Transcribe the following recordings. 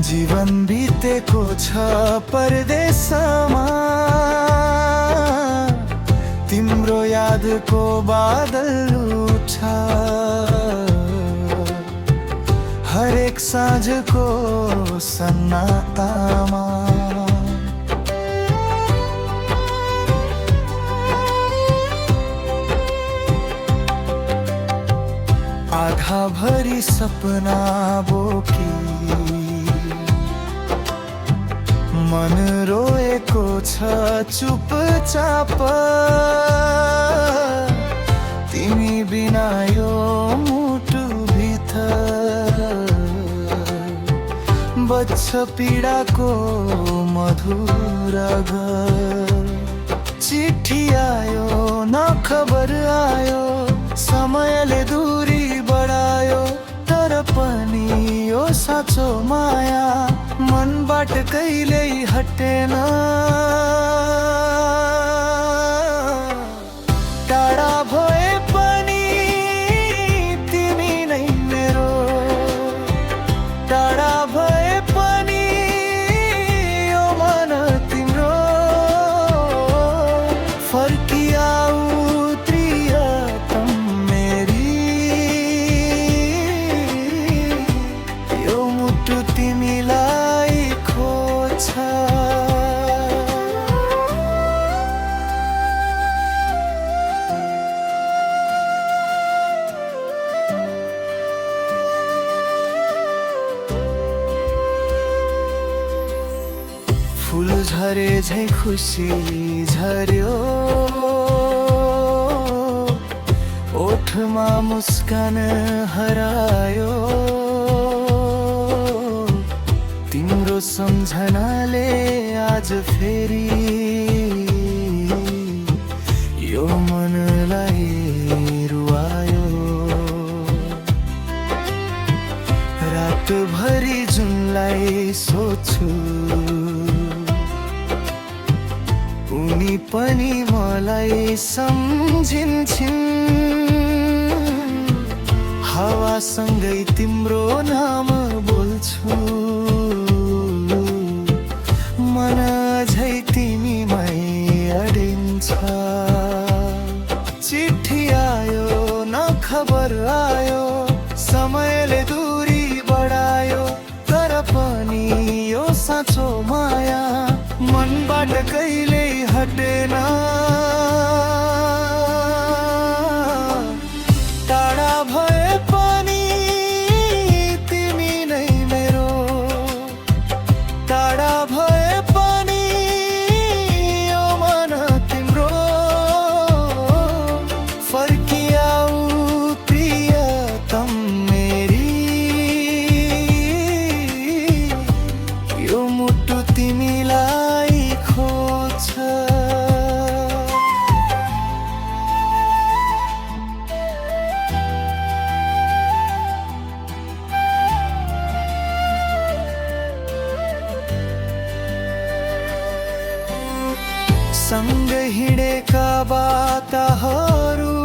जीवन बितेको छ परदेशमा, तिम्रो यादको बादल उठा हरेक साँझको सन्नाटामा। आधा भरी सपना बोकी मन रोएको छ चुपचाप, तिमी बिना यो मुटु भित्र बच्छ पीडाको मधुर घर। चिठी आयो न खबर आयो, समयले दूरी बढायो, तर पनि यो साँचो माया मनबाट कहिल्यै हटेन। टाढा भए पनि तिमी नै मेरो, टाढा भए पनि यो मन तिम्रो। फर्किआऊ प्रियतम मेरी, यो मुटु तिमीलाई खोज्छ। फुल झरे झै खुसी झर्यो, ओठमा मुस्कान हरायो, तिम्रो सम्झनाले आज फेरि यो मनलाई रुवायो। रातभरि जुनलाई सोच्छु, उनी पनि मलाई सम्झिन्छन्। हावासँगै तिम्रो नाम बोल्छु, मन झै तिमीमै अडिन्छ। चिठी आयो न खबर आयो, समयले दूरी बढायो, तर पनि यो साँचो माया मनबाट कहिल्यै हटेन। टाढा भए पनि तिमी नै मेरो, टाढा भए पनि यो मन तिम्रो। फर्किआऊ प्रियतम मेरी, यो मुटु तिमीलाई खोज्छ। सँग हिँडेका बाटाहरू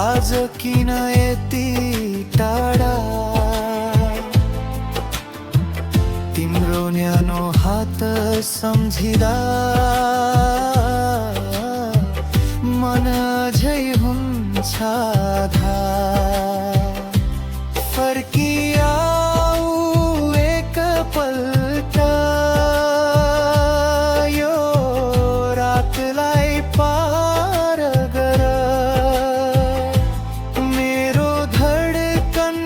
आज किन यति टाढा, तिम्रो न्यानो हात सम्झिँदा मन झै हुन्छ आधा। फर्किआऊ एकपल्ट, यो रातलाई पार गर। मेरो धडकन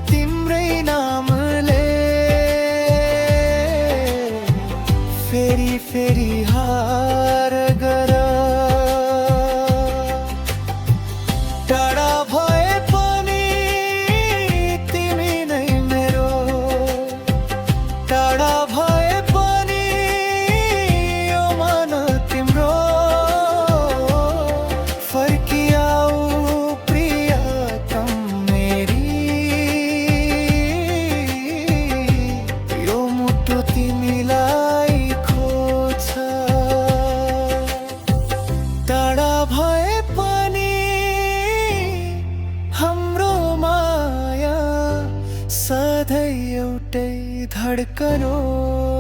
तिम्रै नामले फेरि फेरि हार गर। टाढा भए पनि छूटे धड़कनों